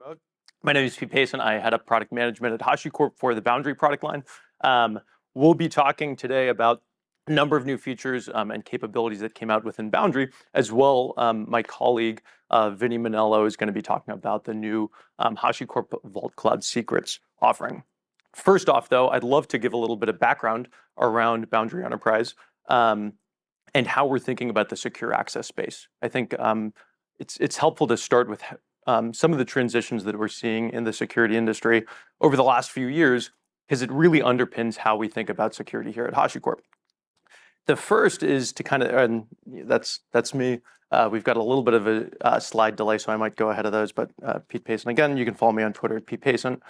remote. My name is Pete Payson. I head up product management at HashiCorp for the Boundary product line. We'll be talking today about a number of new features and capabilities that came out within Boundary, as well. My colleague, Vinny Manello, is going to be talking about the new HashiCorp Vault Cloud Secrets offering. First off, though, I'd love to give a little bit of background around Boundary Enterprise and how we're thinking about the secure access space. I think it's helpful to start with some of the transitions that we're seeing in the security industry over the last few years, because it really underpins how we think about security here at HashiCorp. The first is to kind of, and that's me. We've got a little bit of a slide delay, so I might go ahead of those, but Pete Payson, again, you can follow me on Twitter at Pete Payson.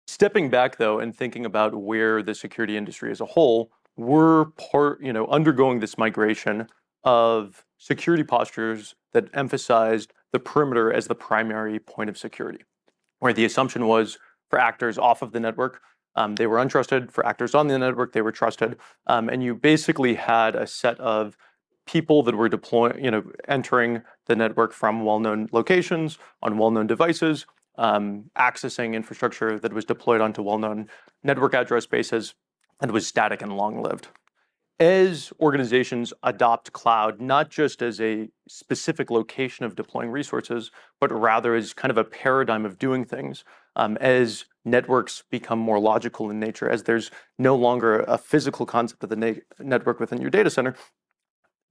Stepping back, though, and thinking about where the security industry as a whole, we're undergoing this migration of security postures that emphasized the perimeter as the primary point of security, where the assumption was for actors off of the network, they were untrusted. For actors on the network, they were trusted. And you basically had a set of people that were entering the network from well-known locations on well-known devices, accessing infrastructure that was deployed onto well-known network address bases and was static and long-lived. As organizations adopt cloud, not just as a specific location of deploying resources, but rather as kind of a paradigm of doing things, as networks become more logical in nature, as there's no longer a physical concept of the network within your data center,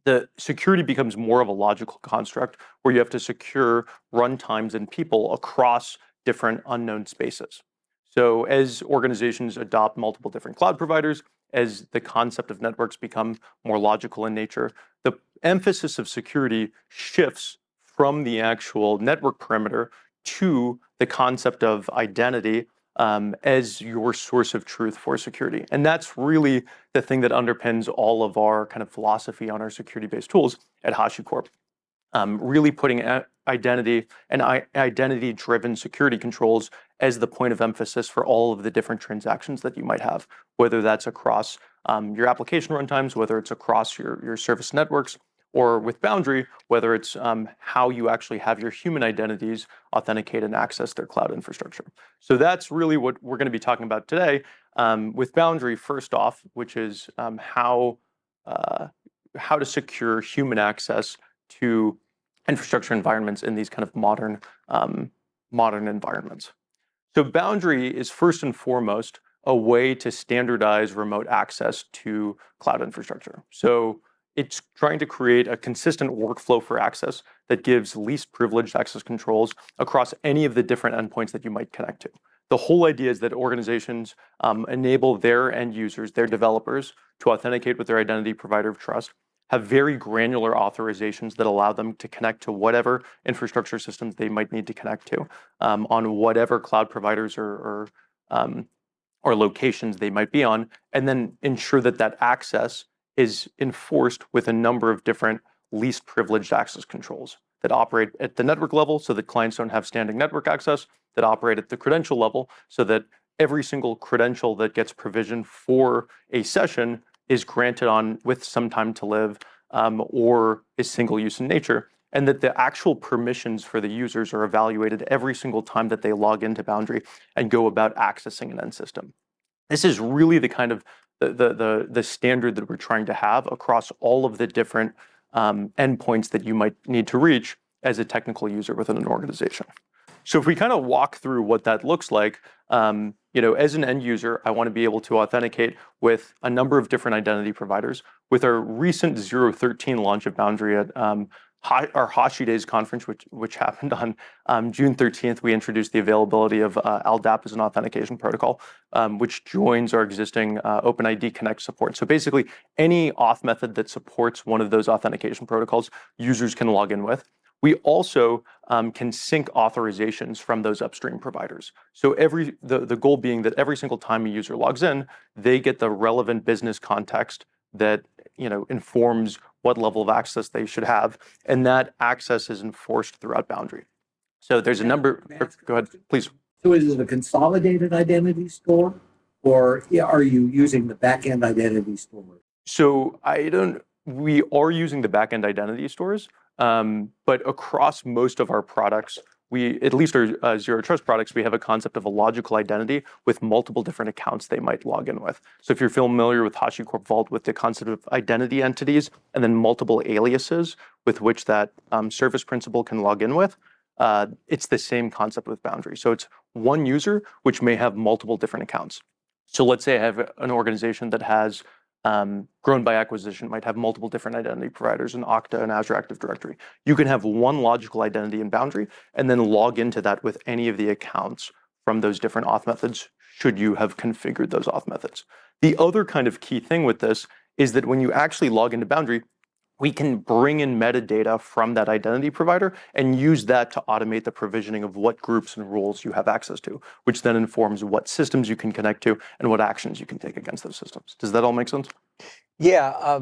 the security becomes more of a logical construct where you have to secure runtimes and people across different unknown spaces. So as organizations adopt multiple different cloud providers, as the concept of networks become more logical in nature, the emphasis of security shifts from the actual network perimeter to the concept of identity as your source of truth for security. And that's really the thing that underpins all of our kind of philosophy on our security-based tools at HashiCorp. Really putting identity and identity-driven security controls as the point of emphasis for all of the different transactions that you might have, whether that's across your application runtimes, whether it's across your service networks, or with Boundary, whether it's how you actually have your human identities authenticate and access their cloud infrastructure. So that's really what we're going to be talking about today with Boundary, first off, which is how to secure human access to infrastructure environments in these kind of modern environments. So Boundary is first and foremost a way to standardize remote access to cloud infrastructure. So it's trying to create a consistent workflow for access that gives least privileged access controls across any of the different endpoints that you might connect to. The whole idea is that organizations enable their end users, their developers, to authenticate with their identity provider of trust, have very granular authorizations that allow them to connect to whatever infrastructure systems they might need to connect to on whatever cloud providers or locations they might be on, and then ensure that that access is enforced with a number of different least privileged access controls that operate at the network level so that clients don't have standing network access, that operate at the credential level so that every single credential that gets provisioned for a session is granted on with some time to live or is single use in nature, and that the actual permissions for the users are evaluated every single time that they log into Boundary and go about accessing an end system. This is really the kind of the standard that we're trying to have across all of the different endpoints that you might need to reach as a technical user within an organization. So if we kind of walk through what that looks like, as an end user, I want to be able to authenticate with a number of different identity providers. With our recent 0.13 launch of Boundary at our Hashi Days conference, which happened on June 13th, we introduced the availability of LDAP as an authentication protocol, which joins our existing OpenID Connect support. So basically, any auth method that supports one of those authentication protocols, users can log in with. We also can sync authorizations from those upstream providers. So the goal being that every single time a user logs in, they get the relevant business context that informs what level of access they should have, and that access is enforced throughout Boundary. So there's a number. Go ahead, please. So is it a consolidated identity store, or are you using the backend identity store? So we are using the backend identity stores, but across most of our products, at least our Zero Trust products, we have a concept of a logical identity with multiple different accounts they might log in with. So if you're familiar with HashiCorp Vault with the concept of identity entities and then multiple aliases with which that service principal can log in with, it's the same concept with Boundary. So it's one user which may have multiple different accounts. So let's say I have an organization that has grown by acquisition, might have multiple different identity providers in Okta and Azure Active Directory. You can have one logical identity in Boundary and then log into that with any of the accounts from those different auth methods, should you have configured those auth methods. The other kind of key thing with this is that when you actually log into Boundary, we can bring in metadata from that identity provider and use that to automate the provisioning of what groups and roles you have access to, which then informs what systems you can connect to and what actions you can take against those systems. Does that all make sense? Yeah.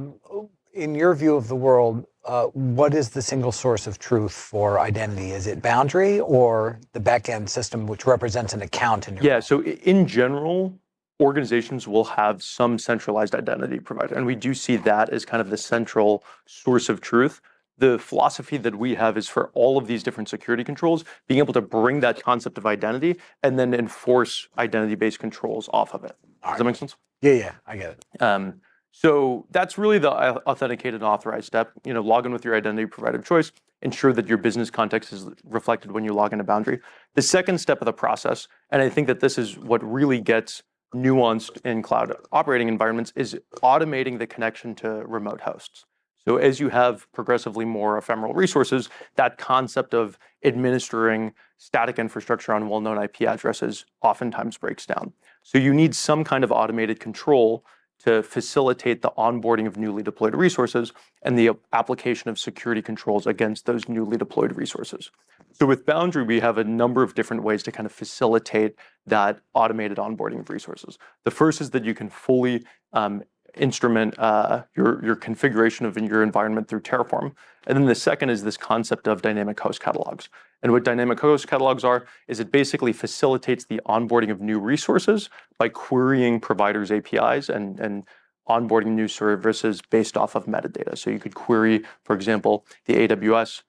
In your view of the world, what is the single source of truth for identity? Is it Boundary or the backend system, which represents an account in your Yeah, so in general, organizations will have some centralized identity provider, and we do see that as kind of the central source of truth. The philosophy that we have is for all of these different security controls, being able to bring that concept of identity and then enforce identity-based controls off of it. Does that make sense? Yeah, I get it. So that's really the authenticated and authorized step. Log in with your identity provider of choice, ensure that your business context is reflected when you log into Boundary. The second step of the process, and I think that this is what really gets nuanced in cloud operating environments, is automating the connection to remote hosts. So as you have progressively more ephemeral resources, that concept of administering static infrastructure on well-known IP addresses oftentimes breaks down. So you need some kind of automated control to facilitate the onboarding of newly deployed resources and the application of security controls against those newly deployed resources. So with Boundary, we have a number of different ways to kind of facilitate that automated onboarding of resources. The first is that you can fully instrument your configuration of your environment through Terraform. And then the second is this concept of dynamic host catalogs. And what dynamic host catalogs are is it basically facilitates the onboarding of new resources by querying providers' APIs and onboarding new services based off of metadata. So you could query, for example, the AWS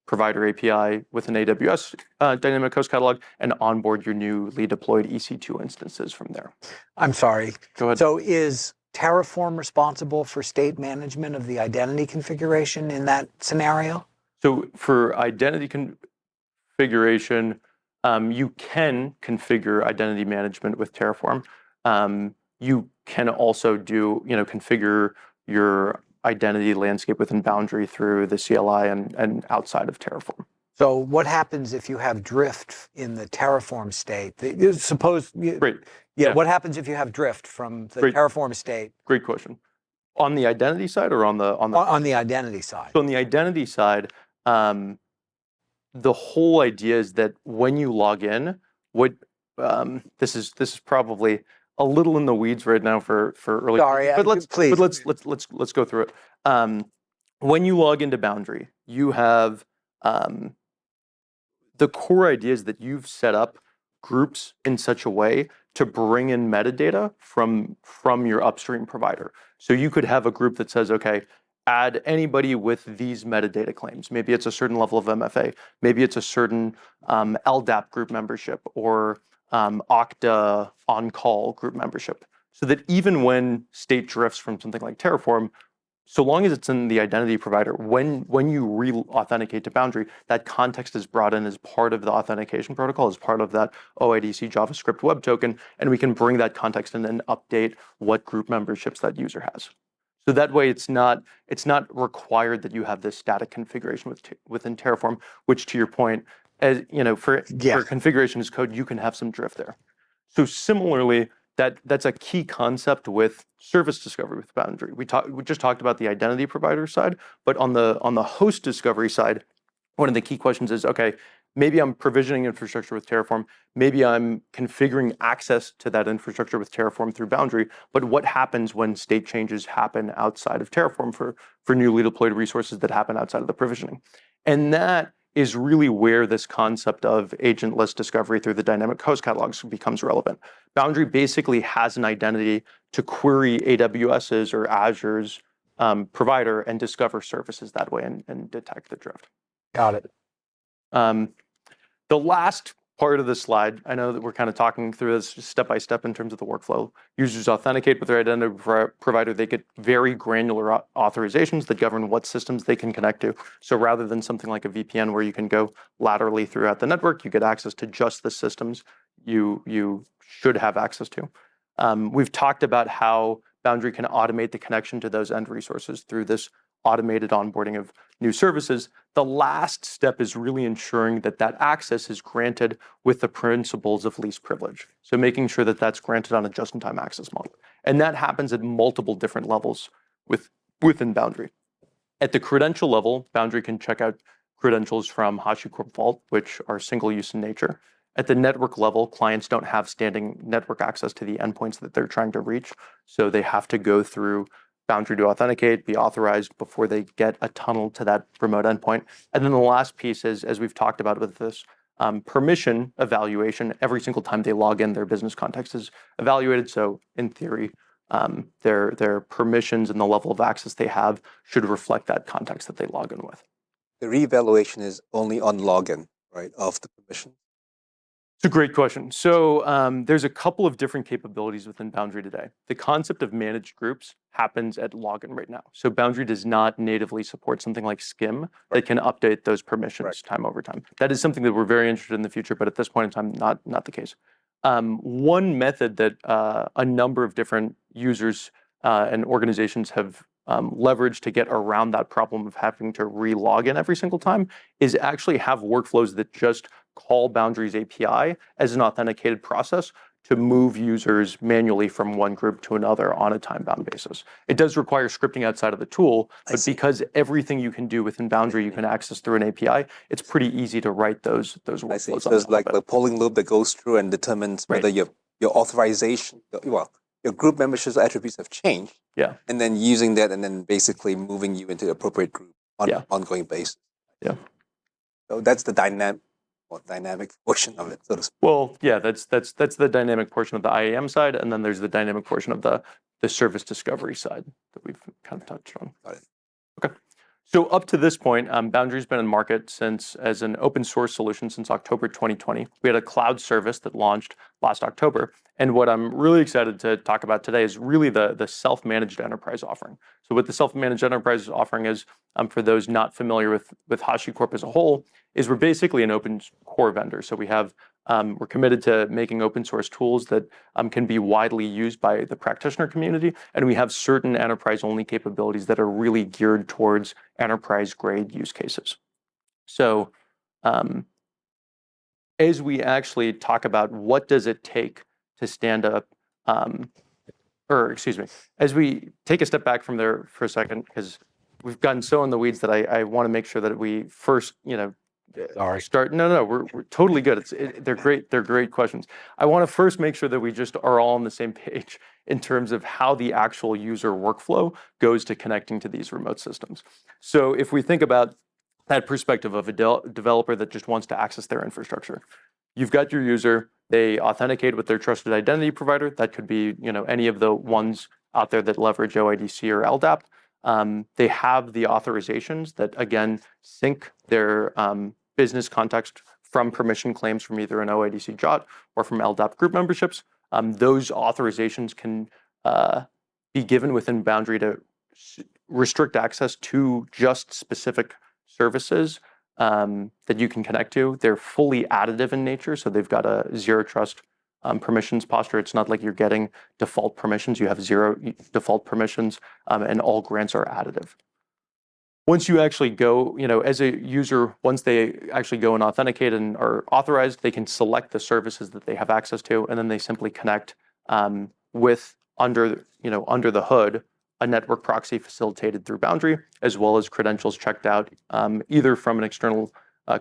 provider API with an AWS dynamic host catalog and onboard your newly deployed EC2 instances from there. I'm sorry. Go ahead. So is Terraform responsible for state management of the identity configuration in that scenario? So for identity configuration, you can configure identity management with Terraform. You can also configure your identity landscape within Boundary through the CLI and outside of Terraform. So what happens if you have drift in the Terraform state? Great. Yeah, what happens if you have drift from the Terraform state? Great question. On the identity side or on the identity side? So on the identity side, the whole idea is that when you log in, this is probably a little in the weeds right now for early. Sorry, but let's go through it. When you log into Boundary, you have the core idea is that you've set up groups in such a way to bring in metadata from your upstream provider. So you could have a group that says, okay, add anybody with these metadata claims. Maybe it's a certain level of MFA. Maybe it's a certain LDAP group membership or Okta on-call group membership. So that even when state drifts from something like Terraform, so long as it's in the identity provider, when you re-authenticate to Boundary, that context is brought in as part of the authentication protocol, as part of that OIDC JavaScript web token, and we can bring that context in and update what group memberships that user has. So that way, it's not required that you have this static configuration within Terraform, which, to your point, as for configuration as code, you can have some drift there. So similarly, that's a key concept with service discovery with Boundary. We just talked about the identity provider side, but on the host discovery side, one of the key questions is, okay, maybe I'm provisioning infrastructure with Terraform, maybe I'm configuring access to that infrastructure with Terraform through Boundary, but what happens when state changes happen outside of Terraform for newly deployed resources that happen outside of the provisioning? And that is really where this concept of agentless discovery through the dynamic host catalogs becomes relevant. Boundary basically has an identity to query AWS's or Azure's provider and discover services that way and detect the drift. Got it. The last part of the slide, I know that we're kind of talking through this step by step in terms of the workflow. Users authenticate with their identity provider. They get very granular authorizations that govern what systems they can connect to. So rather than something like a VPN where you can go laterally throughout the network, you get access to just the systems you should have access to. We've talked about how Boundary can automate the connection to those end resources through this automated onboarding of new services. The last step is really ensuring that that access is granted with the principles of least privilege. So making sure that that's granted on a just-in-time access model. And that happens at multiple different levels within Boundary. At the credential level, Boundary can check out credentials from HashiCorp Vault, which are single-use in nature. At the network level, clients don't have standing network access to the endpoints that they're trying to reach. So they have to go through Boundary to authenticate, be authorized before they get a tunnel to that remote endpoint. And then the last piece is, as we've talked about with this, permission evaluation. Every single time they log in, their business context is evaluated. So in theory, their permissions and the level of access they have should reflect that context that they log in with. The reevaluation is only on login, right, of the permission? It's a great question. So there's a couple of different capabilities within Boundary today. The concept of managed groups happens at login right now. So Boundary does not natively support something like SCIM that can update those permissions time over time. That is something that we're very interested in the future, but at this point in time, not the case. One method that a number of different users and organizations have leveraged to get around that problem of having to re-log in every single time is actually have workflows that just call Boundary's API as an authenticated process to move users manually from one group to another on a time-bound basis. It does require scripting outside of the tool, but because everything you can do within Boundary you can access through an API, it's pretty easy to write those workflows. So it's like the polling loop that goes through and determines whether your authorization, your group membership attributes have changed. Yeah. And then using that and then basically moving you into the appropriate group on an ongoing basis. Yeah. So that's the dynamic portion of it, so to speak. Well, yeah, that's the dynamic portion of the IAM side, and then there's the dynamic portion of the service discovery side that we've kind of touched on. Got it. Okay. So up to this point, Boundary's been in market as an open source solution since October 2020. We had a cloud service that launched last October. And what I'm really excited to talk about today is really the self-managed enterprise offering. So what the self-managed enterprise offering is, for those not familiar with HashiCorp as a whole, is we're basically an open core vendor. So we're committed to making open source tools that can be widely used by the practitioner community. And we have certain enterprise only capabilities that are really geared towards enterprise grade use cases. So as we actually talk about what does it take to stand up, as we take a step back from there for a second, because we've gotten so in the weeds that I want to make sure that we first, start. No, we're totally good. They're great. They're great questions. I want to first make sure that we just are all on the same page in terms of how the actual user workflow goes to connecting to these remote systems. So if we think about that perspective of a developer that just wants to access their infrastructure, you've got your user, they authenticate with their trusted identity provider. That could be, any of the ones out there that leverage OIDC or LDAP. They have the authorizations that, again, sync their business context from permission claims from either an OIDC JOT or from LDAP group memberships. Those authorizations can be given within Boundary to restrict access to just specific services that you can connect to. They're fully additive in nature, so they've got a zero trust permissions posture. It's not like you're getting default permissions. You have zero default permissions, and all grants are additive. Once you actually go, as a user, once they actually go and authenticate and are authorized, they can select the services that they have access to, and then they simply connect with under the hood a network proxy facilitated through Boundary, as well as credentials checked out either from an external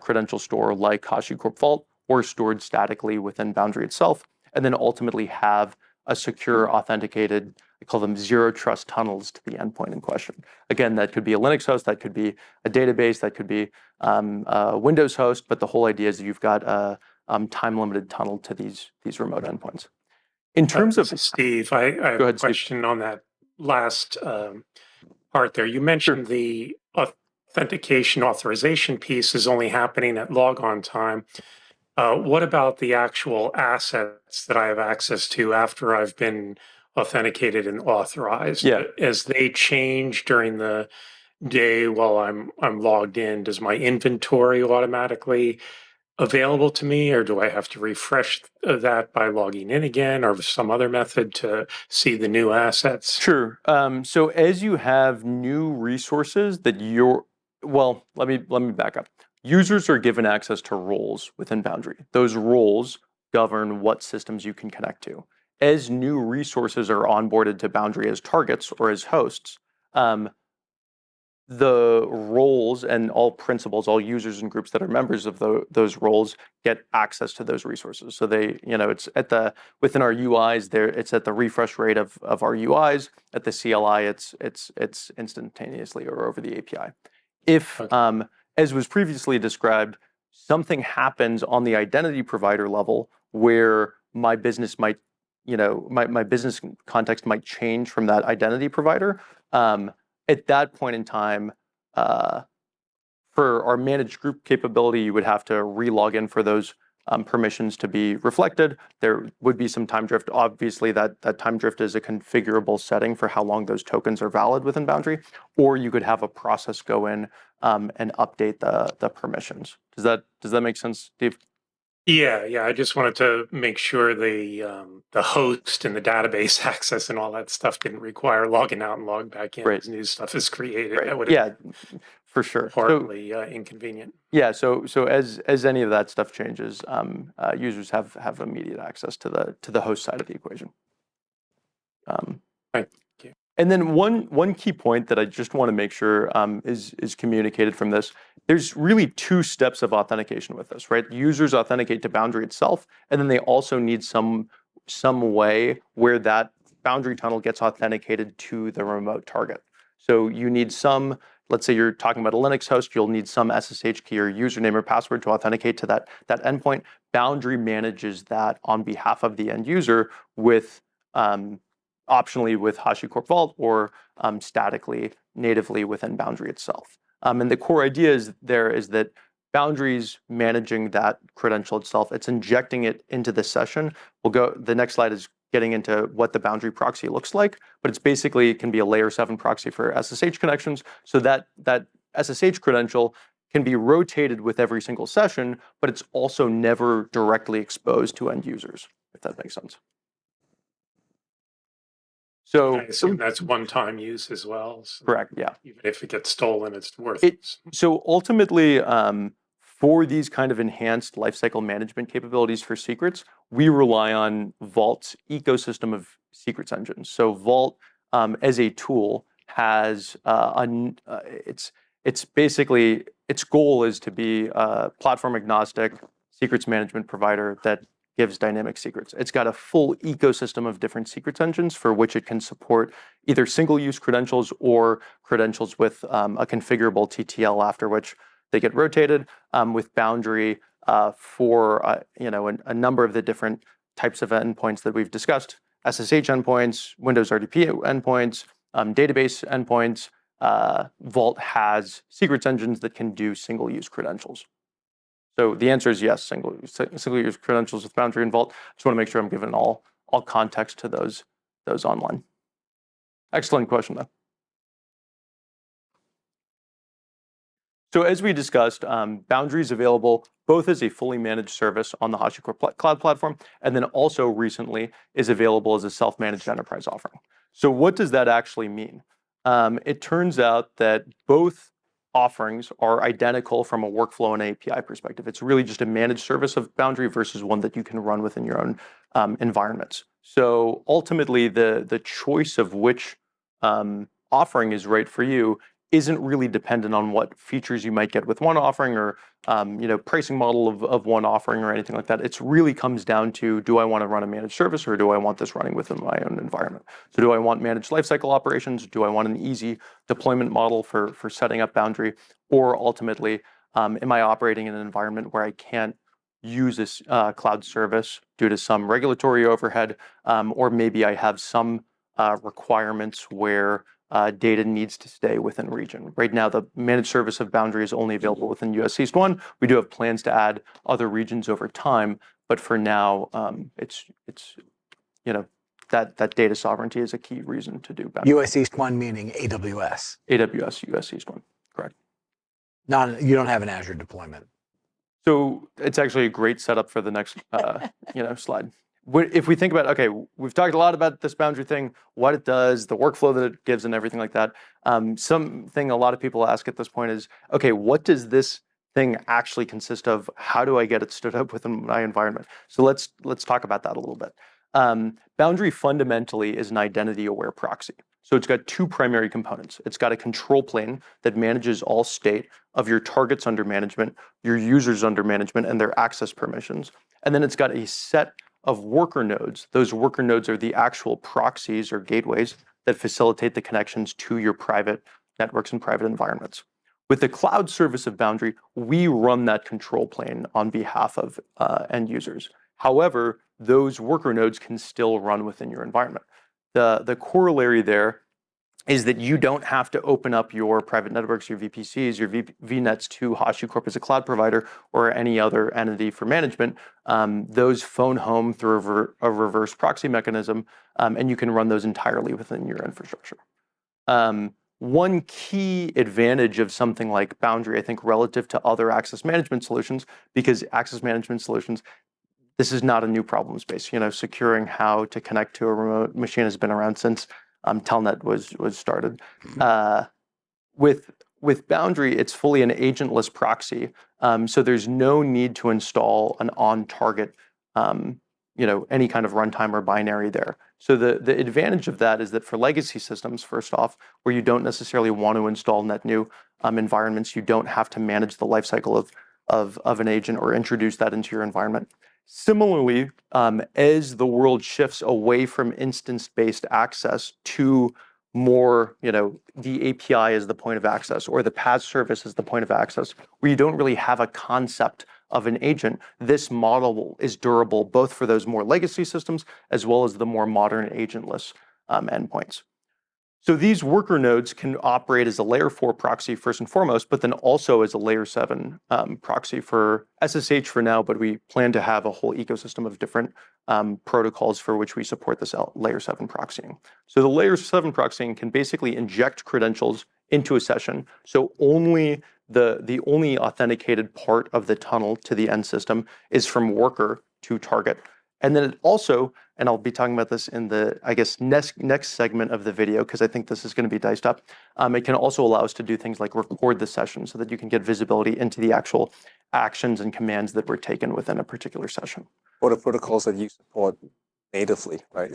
credential store like HashiCorp Vault or stored statically within Boundary itself, and then ultimately have a secure, authenticated, I call them zero trust tunnels to the endpoint in question. Again, that could be a Linux host, that could be a database, that could be a Windows host, but the whole idea is that you've got a time-limited tunnel to these remote endpoints. In terms of Steve, I have a question on that last part there. You mentioned the authentication authorization piece is only happening at logon time. What about the actual assets that I have access to after I've been authenticated and authorized? Yeah. As they change during the day while I'm logged in, does my inventory automatically available to me, or do I have to refresh that by logging in again, or some other method to see the new assets? Sure. So as you have new resources that let me back up. Users are given access to roles within Boundary. Those roles govern what systems you can connect to. As new resources are onboarded to Boundary as targets or as hosts, the roles and all principals, all users and groups that are members of those roles get access to those resources. So they, it's within our UIs there, it's at the refresh rate of our UIs. At the CLI, it's instantaneously or over the API. If, Okay. As was previously described, something happens on the identity provider level where my business might, my business context might change from that identity provider. At that point in time, for our managed group capability, you would have to re-log in for those permissions to be reflected. There would be some time drift. Obviously, that time drift is a configurable setting for how long those tokens are valid within Boundary, or you could have a process go in and update the permissions. Does that make sense, Steve? Yeah. I just wanted to make sure the host and the database access and all that stuff didn't require logging out and log back in Right. as new stuff is created. Right. That would Yeah, for sure. So, partly inconvenient. yeah, so as any of that stuff changes, users have immediate access to the host side of the equation. Thank you. And then one key point that I just want to make sure is communicated from this. There's really two steps of authentication with this, right? Users authenticate to Boundary itself, and then they also need some way where that Boundary tunnel gets authenticated to the remote target. So you need some. Let's say you're talking about a Linux host, you'll need some SSH key or username or password to authenticate to that endpoint. Boundary manages that on behalf of the end user with optionally with HashiCorp Vault or statically natively within Boundary itself. And the core idea is that Boundary's managing that credential itself. It's injecting it into the session. The next slide is getting into what the Boundary proxy looks like, but it's basically, it can be a layer 7 proxy for SSH connections. So that SSH credential can be rotated with every single session, but it's also never directly exposed to end users, if that makes sense. So I assume that's one-time use as well. So correct, yeah. even if it gets stolen, it's worthless. So ultimately, for these kind of enhanced lifecycle management capabilities for secrets, we rely on Vault's ecosystem of secrets engines. So Vault, as a tool, has it's basically its goal is to be a platform agnostic secrets management provider that gives dynamic secrets. It's got a full ecosystem of different secrets engines for which it can support either single-use credentials or credentials with a configurable TTL after which they get rotated. With Boundary for a number of the different types of endpoints that we've discussed: SSH endpoints, Windows RDP endpoints, database endpoints. Vault has secrets engines that can do single-use credentials. So the answer is yes, single-use credentials with Boundary and Vault. Just want to make sure I'm giving all context to those online. Excellent question, though. So as we discussed, Boundary is available both as a fully managed service on the HashiCorp Cloud Platform, and then also recently is available as a self-managed enterprise offering. So what does that actually mean? It turns out that both offerings are identical from a workflow and API perspective. It's really just a managed service of Boundary versus one that you can run within your own environments. So ultimately, the choice of which offering is right for you isn't really dependent on what features you might get with one offering or pricing model of one offering or anything like that. It really comes down to, do I want to run a managed service or do I want this running within my own environment? So do I want managed lifecycle operations? Do I want an easy deployment model for setting up Boundary? Or ultimately, am I operating in an environment where I can't use this cloud service due to some regulatory overhead, or maybe I have some requirements where data needs to stay within region. Right now, the managed service of Boundary is only available within US East 1. We do have plans to add other regions over time, but for now, it's that data sovereignty is a key reason to do Boundary. US East 1 meaning AWS. AWS, US East 1, correct. You don't have an Azure deployment. So it's actually a great setup for the next slide. If we think about, okay, we've talked a lot about this Boundary thing, what it does, the workflow that it gives and everything like that. Something a lot of people ask at this point is, okay, what does this thing actually consist of? How do I get it stood up within my environment? So let's talk about that a little bit. Boundary fundamentally is an identity-aware proxy. So it's got two primary components. It's got a control plane that manages all state of your targets under management, your users under management, and their access permissions. And then it's got a set of worker nodes. Those worker nodes are the actual proxies or gateways that facilitate the connections to your private networks and private environments. With the cloud service of Boundary, we run that control plane on behalf of end users. However, those worker nodes can still run within your environment. The corollary there is that you don't have to open up your private networks, your VPCs, your VNets to HashiCorp as a cloud provider or any other entity for management. Those phone home through a reverse proxy mechanism, and you can run those entirely within your infrastructure. One key advantage of something like Boundary, I think, relative to other access management solutions, because access management solutions, this is not a new problem space. Securing how to connect to a remote machine has been around since Telnet was started. With Boundary, it's fully an agentless proxy, so there's no need to install an on-target, any kind of runtime or binary there. So the advantage of that is that for legacy systems, first off, where you don't necessarily want to install net new environments, you don't have to manage the lifecycle of an agent or introduce that into your environment. Similarly, as the world shifts away from instance-based access to more, the API as the point of access or the PaaS service as the point of access, where you don't really have a concept of an agent, this model is durable both for those more legacy systems as well as the more modern agentless endpoints. So these worker nodes can operate as a layer 4 proxy first and foremost, but then also as a layer 7 proxy for SSH for now, but we plan to have a whole ecosystem of different protocols for which we support this layer 7 proxying. So the layer 7 proxying can basically inject credentials into a session. So only the only authenticated part of the tunnel to the end system is from worker to target. And then it also, and I'll be talking about this in the, next segment of the video, because I think this is going to be diced up. It can also allow us to do things like record the session so that you can get visibility into the actual actions and commands that were taken within a particular session. Or the protocols that you support natively, right?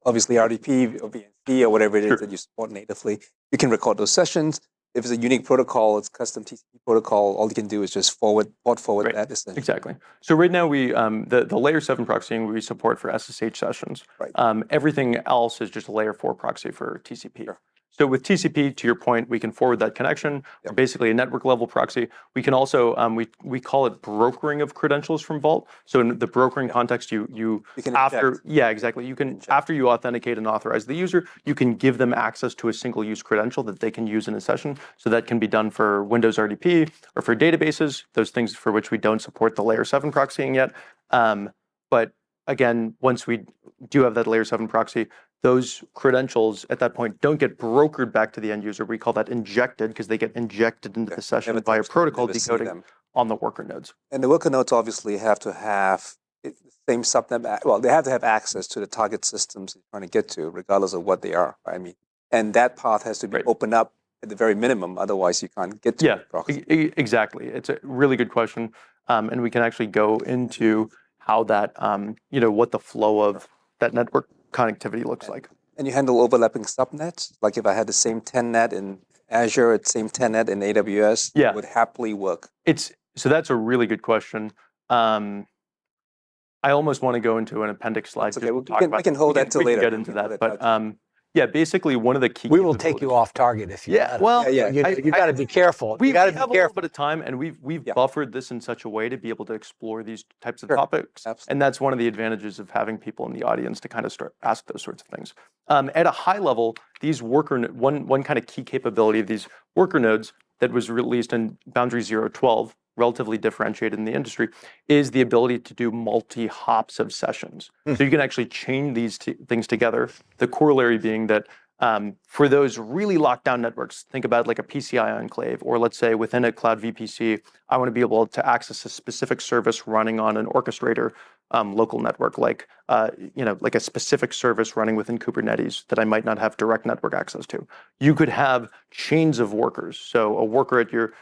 Obviously RDP or VNC or whatever it is that you support natively, you can record those sessions. If it's a unique protocol, it's custom TCP protocol, all you can do is just port forward Right. that essentially. Exactly. So right now we the layer 7 proxying we support for SSH sessions. Right. Everything else is just a layer 4 proxy for TCP. Sure. So with TCP, to your point, we can forward that connection, or basically a network level proxy. We can also, we call it brokering of credentials from Vault. So in the brokering context, you can after, inject. yeah, exactly. You can, after you authenticate and authorize the user, you can give them access to a single use credential that they can use in a session. So that can be done for Windows RDP or for databases, those things for which we don't support the layer 7 proxying yet. But again, once we do have that layer 7 proxy, those credentials at that point don't get brokered back to the end user. We call that injected because they get injected into the session via protocol decoding on the worker nodes. And the worker nodes obviously have to have the same subnet. Well, they have to have access to the target systems you're trying to get to, regardless of what they are. Right? And that path has to be opened up at the very minimum. Otherwise, you can't get to the proxy. Exactly. It's a really good question, and we can actually go into how that, what the flow of that network connectivity looks like. And you handle overlapping subnets? Like if I had the same telnet in Azure, the same telnet in AWS, it would happily work. So that's a really good question. I almost want to go into an appendix slide. Okay, we can hold that till later. We can get into that, but Yeah, basically one of the key We will take you capabilities- off target if you Yeah, let us. well, Yeah, You, I- you got to be careful. we You got to have be a little careful. bit of time, and we've Yeah. buffered this in such a way to be able to explore these types of Sure. topics. Absolutely. And that's one of the advantages of having people in the audience to kind of start ask those sorts of things. At a high level, these one kind of key capability of these worker nodes that was released in Boundary 0.12, relatively differentiated in the industry, is the ability to do multi-hops of sessions. So you can actually chain these things together. The corollary being that for those really locked down networks, think about like a PCI enclave, or let's say within a cloud VPC, I want to be able to access a specific service running on an orchestrator local network, like like a specific service running within Kubernetes that I might not have direct network access to. You could have chains of workers, so a worker at your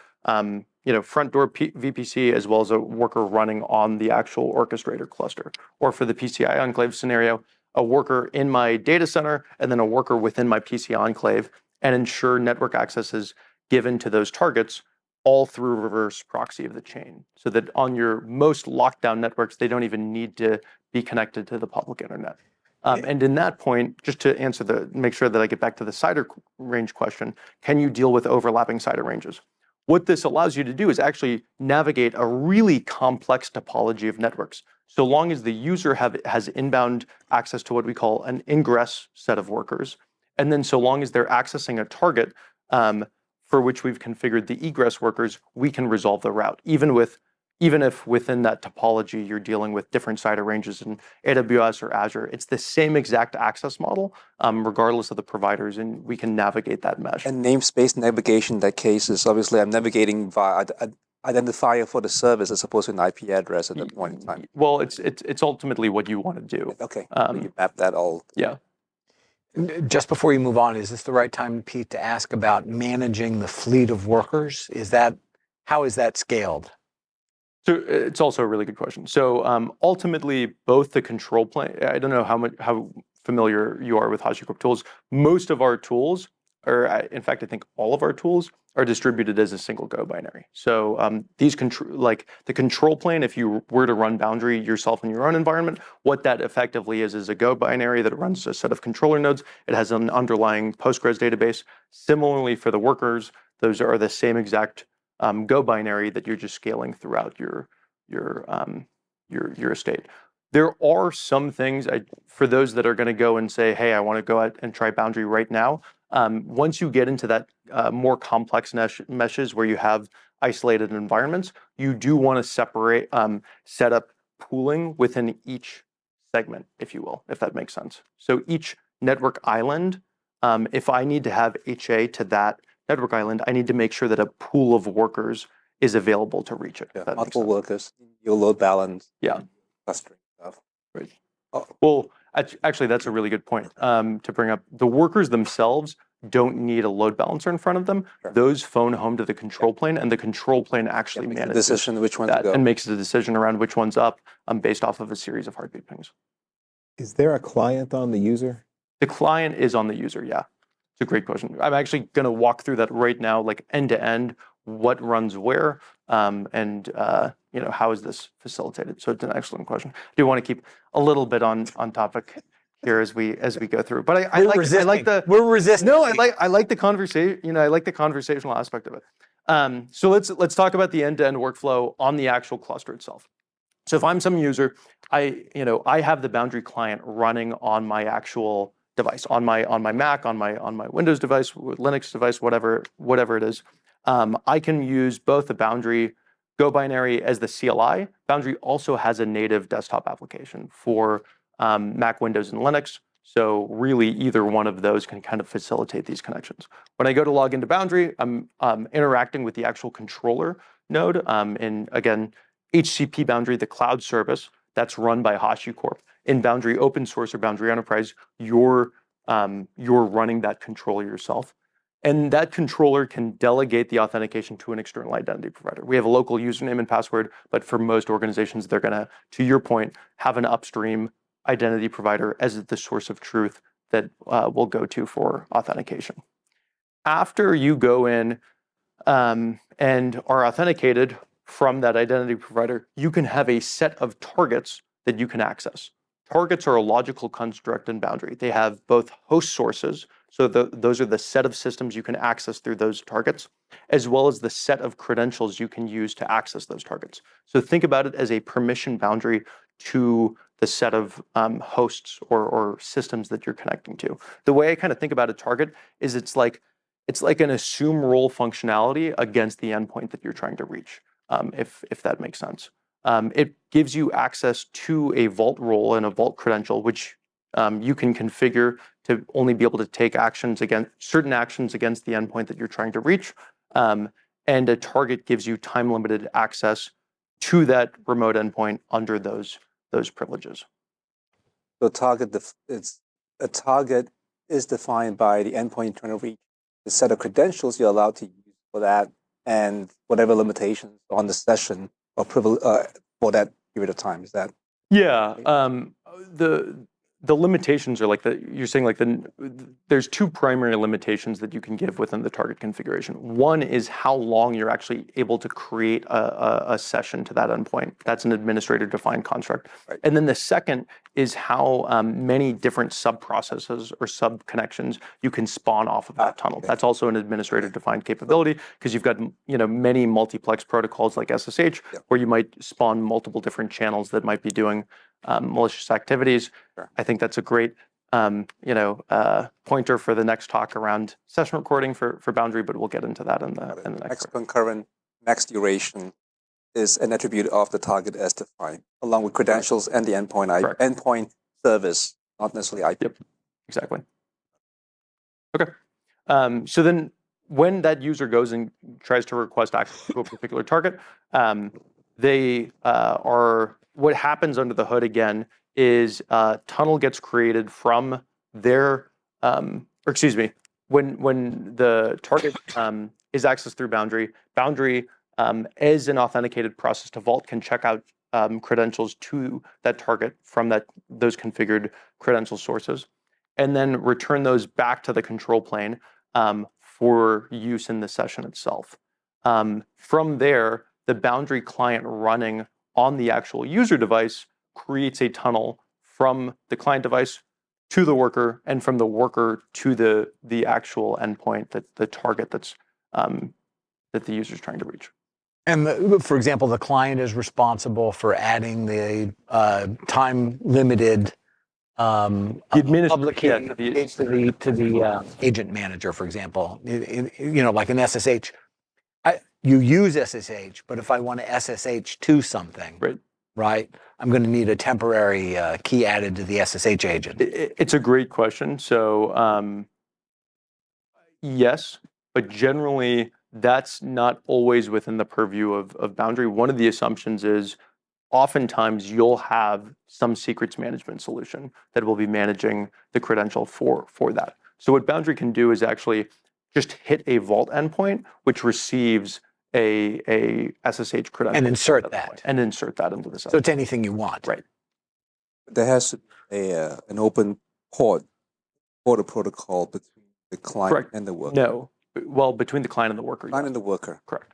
front door VPC as well as a worker running on the actual orchestrator cluster, or for the PCI enclave scenario, a worker in my data center, and then a worker within my PC enclave, and ensure network access is given to those targets all through reverse proxy of the chain, so that on your most locked down networks, they don't even need to be connected to the public internet. And in that point, just to make sure that I get back to the CIDR range question, can you deal with overlapping CIDR ranges? What this allows you to do is actually navigate a really complex topology of networks. So long as the user has inbound access to what we call an ingress set of workers, and then so long as they're accessing a target for which we've configured the egress workers, we can resolve the route, even if within that topology you're dealing with different CIDR ranges in AWS or Azure. It's the same exact access model, regardless of the providers, and we can navigate that mesh. And namespace navigation in that case is obviously I'm navigating via identifier for the service as opposed to an IP address at that point in time. Well, it's ultimately what you want to do. Okay, so you map that all. Yeah. Just before you move on, is this the right time, Pete, to ask about managing the fleet of workers? How is that scaled? So it's also a really good question. So ultimately, both the control plane, I don't know how familiar you are with HashiCorp tools. Most of our tools, in fact, I think all of our tools are distributed as a single Go binary. So these like the control plane, if you were to run Boundary yourself in your own environment, what that effectively is a Go binary that runs a set of controller nodes. It has an underlying Postgres database. Similarly, for the workers, those are the same exact Go binary that you're just scaling throughout your estate. There are some things for those that are going to go and say, hey, I want to go out and try Boundary right now. Once you get into that more complex meshes where you have isolated environments, you do want to set up pooling within each segment, if you will, if that makes sense. So each network island, if I need to have HA to that network island, I need to make sure that a pool of workers is available to reach it. Yeah, multiple workers, your load balance, clustering stuff. Right. Well, actually, that's a really good point to bring up. The workers themselves don't need a load balancer in front of them. Sure. Those phone home to the control plane, and the control plane actually makes manages the decision which one to that go. and makes the decision around which one's up based off of a series of heartbeat pings. Is there a client on the user? The client is on the user, yeah. It's a great question. I'm actually going to walk through that right now, like end to end, what runs where, and how is this facilitated? So it's an excellent question. I do want to keep a little bit on topic here as we go through. But I like the We're resisting. No, I like the conversation. I like the conversational aspect of it. So let's talk about the end-to-end workflow on the actual cluster itself. So if I'm some user, I have the Boundary client running on my actual device, on my Mac, on my Windows device, Linux device, whatever it is. I can use both the Boundary Go binary as the CLI. Boundary also has a native desktop application for Mac, Windows, and Linux. So really, either one of those can kind of facilitate these connections. When I go to log into Boundary, I'm interacting with the actual controller node. And again, HCP Boundary, the cloud service that's run by HashiCorp. In Boundary Open Source or Boundary Enterprise, you're running that controller yourself. And that controller can delegate the authentication to an external identity provider. We have a local username and password, but for most organizations, they're going to your point, have an upstream identity provider as the source of truth that we'll go to for authentication. After you go in and are authenticated from that identity provider, you can have a set of targets that you can access. targets are a logical construct in Boundary. They have both host sources, so those are the set of systems you can access through those targets, as well as the set of credentials you can use to access those targets. So think about it as a permission boundary to the set of hosts or systems that you're connecting to. The way I kind of think about a target is it's like an assume role functionality against the endpoint that you're trying to reach, if that makes sense. It gives you access to a vault role and a vault credential, which you can configure to only be able to take certain actions against the endpoint that you're trying to reach. And a target gives you time-limited access to that remote endpoint under those privileges. So a target is defined by the endpoint you're trying to reach, the set of credentials you're allowed to use for that, and whatever limitations on the session or for that period of time. Is that? Yeah. The limitations are you're saying there's two primary limitations that you can give within the target configuration. One is how long you're actually able to create a session to that endpoint. That's an administrator defined construct. Right. And then the second is how many different sub-processes or sub-connections you can spawn off of that tunnel. Okay. That's also an administrator defined capability, because you've got many multiplex protocols like SSH, where you might spawn multiple different channels that might be doing malicious activities. Sure. I think that's a great pointer for the next talk around session recording for Boundary, but we'll get into that in the next Max talk. concurrent, max duration is an attribute of the target as defined, along with credentials and the endpoint service, not necessarily IP. Yep, exactly. Okay. So then when that user goes and tries to request access to a particular target, what happens under the hood again is a tunnel gets created from their, when the target is accessed through Boundary as an authenticated process to Vault can check out credentials to that target from those configured credential sources, and then return those back to the control plane for use in the session itself. From there, the Boundary client running on the actual user device creates a tunnel from the client device to the worker, and from the worker to the actual endpoint, the target that the user is trying to reach. And for example, the client is responsible for adding the time-limited public key to the agent manager, for example. Like an SSH. You use SSH, but if I want to SSH to something, right, I'm going to need a temporary key added to the SSH agent. It's a great question. So yes, but generally that's not always within the purview of Boundary. One of the assumptions is oftentimes you'll have some secrets management solution that will be managing the credential for that. So what Boundary can do is actually just hit a Vault endpoint, which receives a SSH credential. And insert that. And insert that into the session. So it's anything you want. Right. There has to be an open port for the protocol between the client and the worker. No. Well, between the client and the worker. Client and the worker. Correct.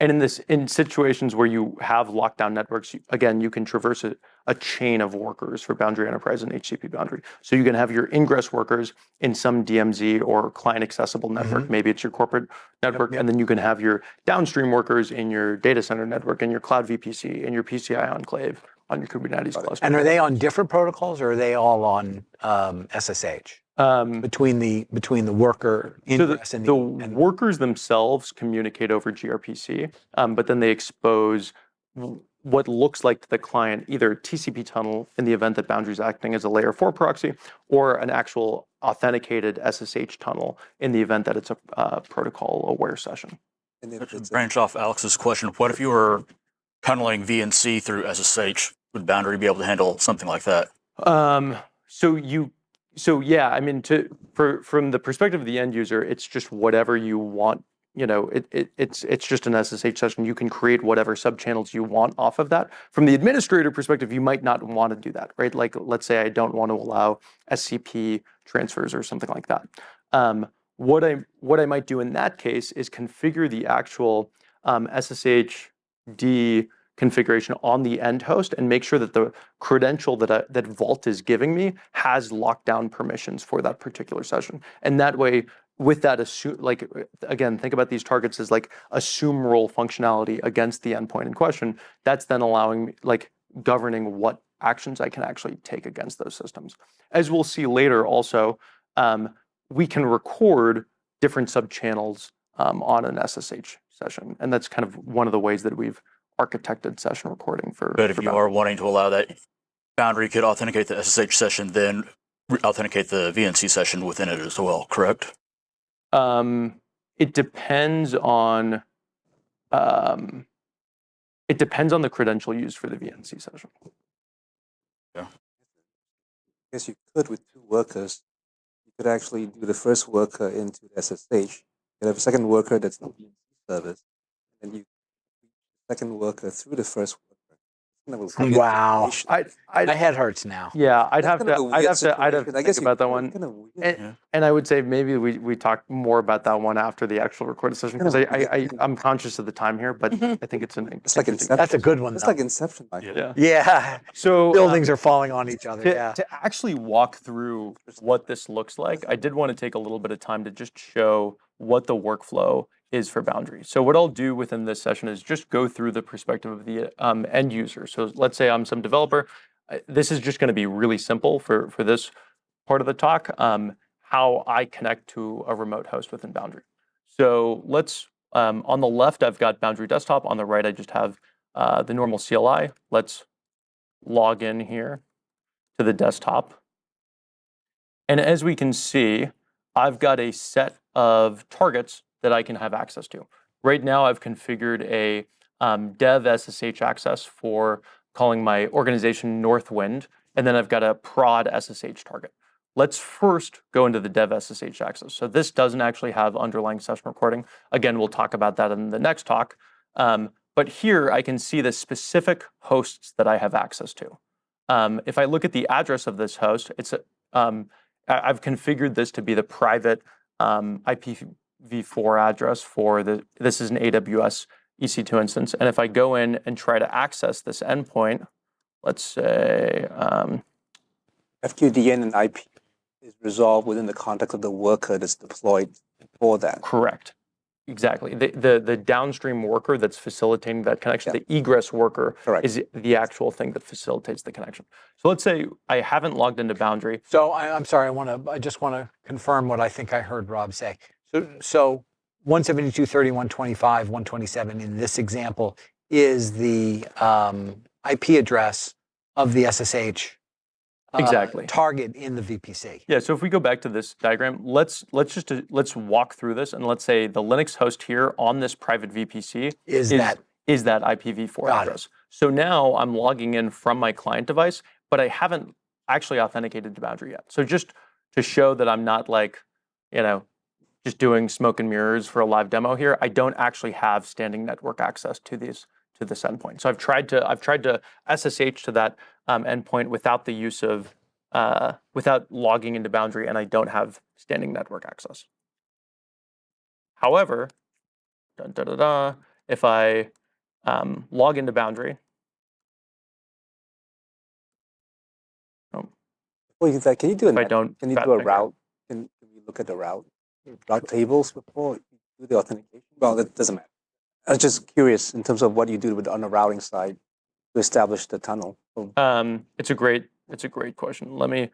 And in situations where you have lockdown networks, again, you can traverse a chain of workers for Boundary Enterprise and HCP Boundary. So you can have your ingress workers in some DMZ or client accessible network. Mm-hmm. Maybe it's your corporate network. And then you can have your downstream workers in your data center network, in your cloud VPC, in your PCI enclave, on your Kubernetes cluster. And are they on different protocols, or are they all on SSH? Between the worker ingress and the workers themselves communicate over gRPC, but then they expose what looks like to the client either TCP tunnel in the event that Boundary is acting as a layer 4 proxy, or an actual authenticated SSH tunnel in the event that it's a protocol aware session. And if it's branch off Alex's question, what if you were tunneling VNC through SSH? Would Boundary be able to handle something like that? So yeah, I mean, from the perspective of the end user, it's just whatever you want. It's just an SSH session. You can create whatever subchannels you want off of that. From the administrator perspective, you might not want to do that, right? Like, let's say I don't want to allow SCP transfers or something like that. What I might do in that case is configure the actual SSHD configuration on the end host and make sure that the credential that Vault is giving me has lockdown permissions for that particular session. And that way, with that, again, think about these targets as like assume role functionality against the endpoint in question. That's then allowing me, like, governing what actions I can actually take against those systems. As we'll see later also, we can record different subchannels on an SSH session. And that's kind of one of the ways that we've architected session recording for. But if you are wanting to allow that, Boundary could authenticate the SSH session, then authenticate the VNC session within it as well, correct? It depends on the credential used for the VNC session. I guess you could with two workers. You could actually do the first worker into the SSH. You have a second worker that's the VNC service, and you the second worker through the first worker. It's kind of a weird Wow. situation. My head hurts now. Yeah, I'd That's have kind of a to weird think situation. about that one. Kind of weird. And I would say maybe we talk more about that one after the actual recorded session, because I'm conscious of the time here, but I think it's an It's like interesting. Inception. That's a good one, It's though. like Inception, Michael. Yeah. Yeah. So Buildings are falling on each other. Yeah. to actually walk through what this looks like, I did want to take a little bit of time to just show what the workflow is for Boundary. So what I'll do within this session is just go through the perspective of the end user. So let's say I'm some developer. This is just going to be really simple for this part of the talk, how I connect to a remote host within Boundary. So let's, on the left, I've got Boundary Desktop. On the right, I just have the normal CLI. Let's log in here to the desktop. And as we can see, I've got a set of targets that I can have access to. Right now, I've configured a dev SSH access for calling my organization Northwind, and then I've got a prod SSH target. Let's first go into the dev SSH access. So this doesn't actually have underlying session recording. Again, we'll talk about that in the next talk. But here I can see the specific hosts that I have access to. If I look at the address of this host, it's I've configured this to be the private IPv4 address for this is an AWS EC2 instance. And if I go in and try to access this endpoint, let's say FQDN and IP is resolved within the context of the worker that's deployed for that. correct. Exactly. The downstream worker that's facilitating that connection, Yeah. the egress worker Correct. is the actual thing that facilitates the connection. So let's say I haven't logged into Boundary. So I'm sorry. I just want to confirm what I think I heard Rob say. So 172.30.125, 127 in this example is the IP address of the SSH Exactly. target in the VPC. Yeah, so if we go back to this diagram, let's walk through this, and let's say the Linux host here on this private VPC Is that IPv4 Got it. address. So now I'm logging in from my client device, but I haven't actually authenticated to Boundary yet. So just to show that I'm not like, just doing smoke and mirrors for a live demo here, I don't actually have standing network access to this endpoint. So I've tried to SSH to that endpoint without the use of without logging into Boundary, and I don't have standing network access. However, if I log into Boundary, Well, in fact, can you do if I don't, Can you do a route? Can we look at the route tables before you do the authentication? Well, that doesn't matter. I was just curious in terms of what you do on the routing side to establish the tunnel. It's a great question. Let me.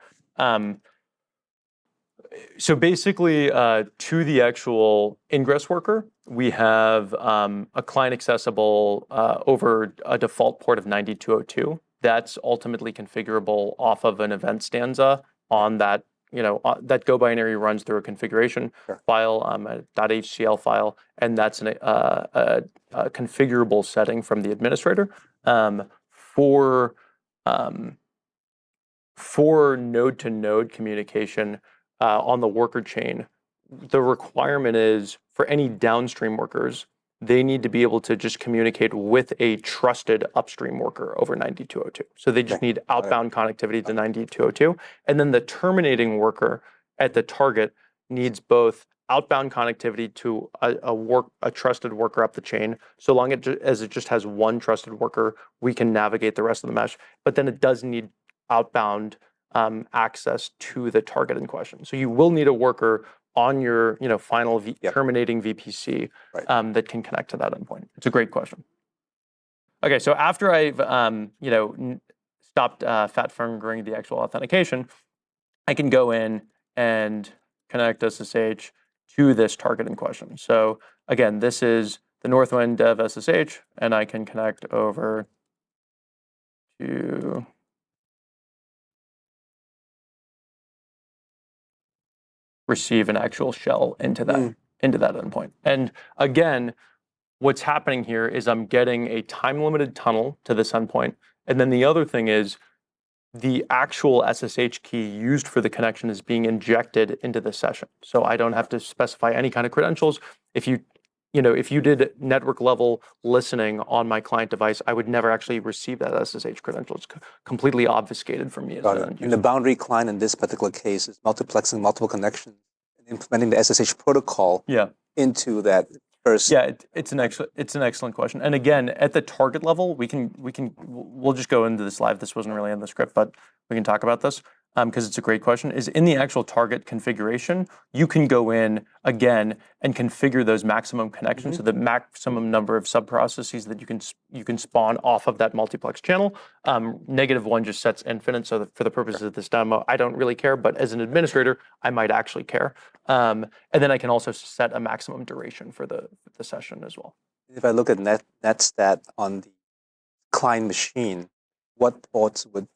So basically, to the actual ingress worker, we have a client accessible over a default port of 9202. That's ultimately configurable off of an event stanza on that. That Go binary runs through a configuration file, a .hcl file, and that's a configurable setting from the administrator. For node-to-node communication on the worker chain, the requirement is for any downstream workers, they need to be able to just communicate with a trusted upstream worker over 9202. So they just need outbound connectivity to 9202. And then the terminating worker at the target needs both outbound connectivity to a trusted worker up the chain. So long as it just has one trusted worker, we can navigate the rest of the mesh. But then it does need outbound access to the target in question. So you will need a worker on your final terminating VPC that can connect to that endpoint. It's a great question. Okay, so after I've stopped fat fingering the actual authentication, I can go in and connect SSH to this target in question. So again, this is the Northwind dev SSH, and I can connect over to receive an actual shell into that endpoint. And again, what's happening here is I'm getting a time-limited tunnel to this endpoint. And then the other thing is the actual SSH key used for the connection is being injected into the session. So I don't have to specify any kind of credentials. If you did network level listening on my client device, I would never actually receive that SSH credential. It's completely obfuscated from me as an end user. And the Boundary client in this particular case is multiplexing multiple connections and implementing the SSH protocol into that first. Yeah, it's an excellent question. And again, at the target level, we'll just go into this live. This wasn't really in the script, but we can talk about this because it's a great question. Is in the actual target configuration, you can go in again and configure those maximum connections, so the maximum number of sub-processes that you can spawn off of that multiplex channel. -1 just sets infinite, so for the purposes of this demo, I don't really care, but as an administrator, I might actually care. And then I can also set a maximum duration for the session as well. If I look at netstat on the client machine, what ports would be?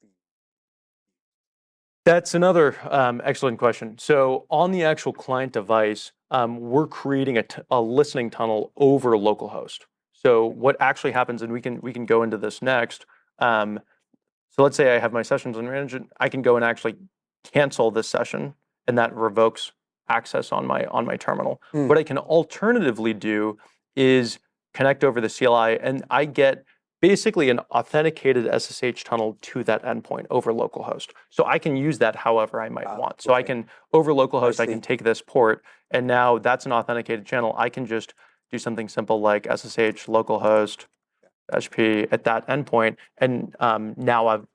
That's another excellent question. So on the actual client device, we're creating a listening tunnel over localhost. So what actually happens, and we can go into this next. So let's say I have my sessions unmanaged. I can go and actually cancel this session, and that revokes access on my terminal. What I can alternatively do is connect over the CLI, and I get basically an authenticated SSH tunnel to that endpoint over localhost. So I can use that however I might want. So I can, over localhost, I can take this port, and now that's an authenticated channel. I can just do something simple like SSH localhost HP at that endpoint, and now I'm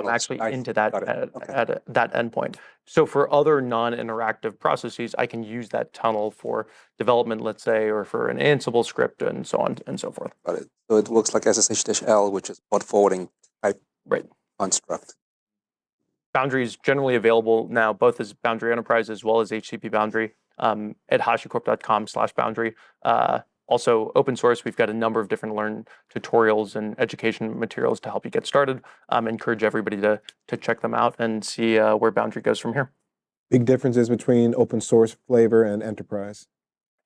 actually into that at that endpoint. So for other non-interactive processes, I can use that tunnel for development, let's say, or for an Ansible script, and so on and so forth. Got it. So it works like SSH-L, which is port forwarding type construct. Boundary is generally available now, both as Boundary Enterprise as well as HCP Boundary at HashiCorp.com/Boundary. Also open source, we've got a number of different learn tutorials and education materials to help you get started. Encourage everybody to check them out and see where Boundary goes from here. Big differences between open source flavor and enterprise?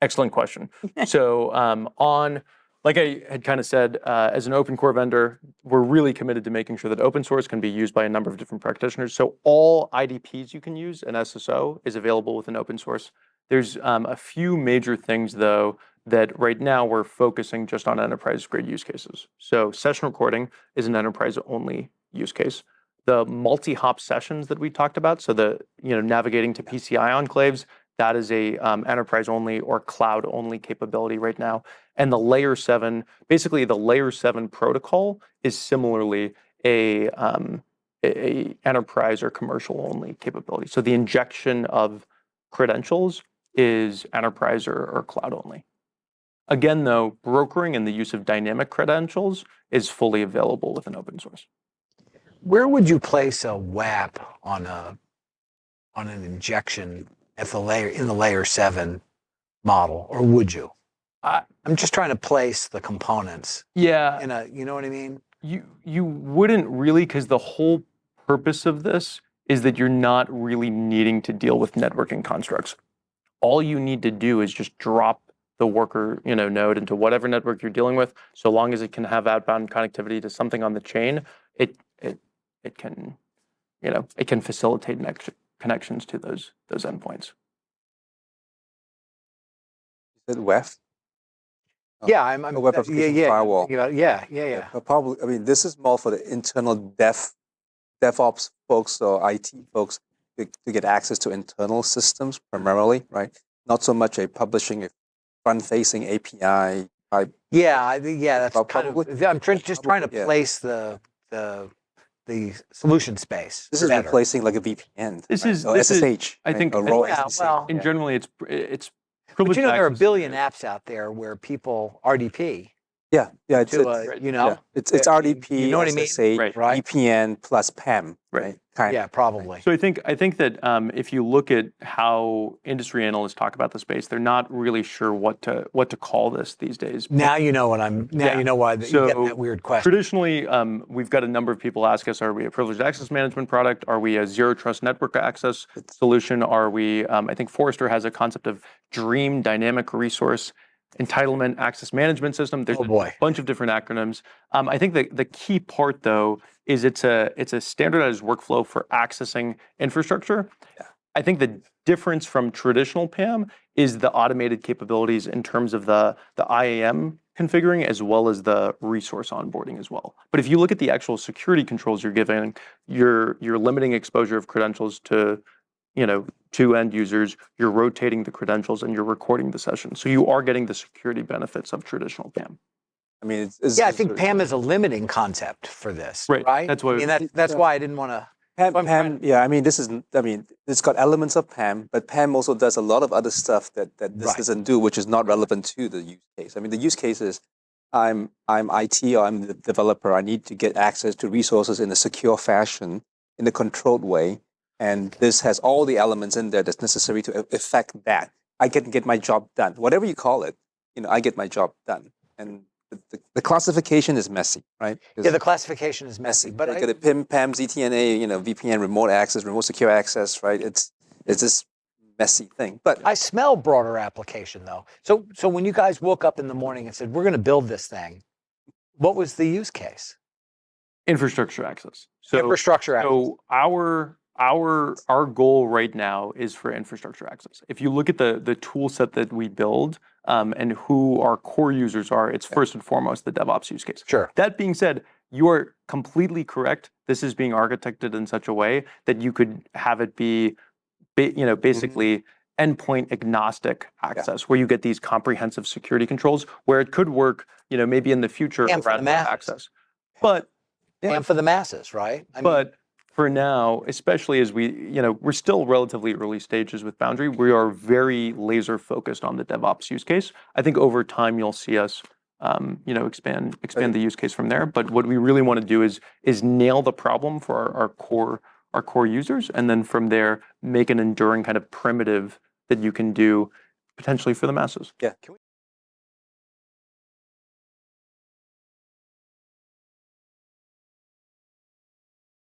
Excellent question. So like I had kind of said, as an open core vendor, we're really committed to making sure that open source can be used by a number of different practitioners. So all IDPs you can use in SSO is available within open source. There's a few major things, though, that right now we're focusing just on enterprise-grade use cases. So session recording is an enterprise-only use case. The multi-hop sessions that we talked about, so the navigating to PCI enclaves, that is a enterprise-only or cloud-only capability right now. And the layer 7, basically the layer 7 protocol is similarly a enterprise or commercial-only capability. So the injection of credentials is enterprise or cloud-only. Again, though, brokering and the use of dynamic credentials is fully available within open source. Where would you place a WAP on an injection at in the layer 7 model, or would you? I'm just trying to place the components. Yeah. You know what I mean? You wouldn't really, because the whole purpose of this is that you're not really needing to deal with networking constructs. All you need to do is just drop the worker node into whatever network you're dealing with. So long as it can have outbound connectivity to something on the chain, it can facilitate connections to those endpoints. You said WEF? Yeah, I'm web application firewall. Yeah. Probably. I mean, this is more for the internal DevOps folks or IT folks to get access to internal systems primarily, right? not so much a publishing, a front-facing API type. Yeah, that's Well, kind of. probably- I'm just trying to probably, yeah. place the solution space. This is better. replacing like a VPN. This right? is- or this is- SSH. I right? think- or raw Yeah, SSH. well- And yeah. generally, it's But privileged you know, there are a access billion scenarios. apps out there where people RDP Yeah, it's, to it's, you know. yeah. it's I mean, RDP, you know what I mean? SSH, Right. Right. VPN plus PAM. Right. Kind Yeah, probably. So I think that if you look at how industry analysts talk about the space, they're not really sure what to call this these days. Now you know what I'm. Now Yeah. you know why you So get that weird question. Traditionally, we've got a number of people ask us, are we a privileged access management product? Are we a zero trust network access solution? Are we, I think Forrester has a concept of Dream Dynamic Resource Entitlement Access Management System. There's Oh, boy. a bunch of different acronyms. I think the key part though is it's a standardized workflow for accessing infrastructure. Yeah. I think the difference from traditional PAM is the automated capabilities in terms of the IAM configuring as well as the resource onboarding as well. But if you look at the actual security controls you're giving, you're limiting exposure of credentials to end users, you're rotating the credentials and you're recording the session. So you are getting the security benefits of traditional PAM. I mean, Yeah, I think PAM is a limiting concept for this. Right. Right. That's why- I mean, that's why I didn't want to. PAM, I'm PAM, yeah, I mean, it's got elements of PAM, but PAM also does a lot of other stuff that this Right. doesn't do, which is not relevant to the use case. I mean, the use case is I'm IT or I'm the developer. I need to get access to resources in a secure fashion, in a controlled way. And this has all the elements in there that's necessary to effect that. I can get my job done. Whatever you call it, I get my job done. And the classification is messy, right? Yeah, the classification is messy, but you get a PIM, PAM, ZTNA, VPN, remote access, remote secure access, right? It's this messy thing. But I smell broader application though. So when you guys woke up in the morning and said we're going to build this thing, what was the use case? Infrastructure access. So Infrastructure access. So our goal right now is for infrastructure access. If you look at the tool set that we build and who our core users are, it's first and foremost the DevOps use case. Sure. That being said, you are completely correct. This is being architected in such a way that you could have it be, basically endpoint agnostic access, where you get these comprehensive security controls, where it could work, maybe in the future And for the around masses. access. But And for the masses, right? I mean, but for now, especially as we're still relatively early stages with Boundary, we are very laser focused on the DevOps use case. I think over time you'll see us, expand the use case from there. But what we really want to do is nail the problem for our core users, and then from there make an enduring kind of primitive that you can do potentially for the masses. yeah.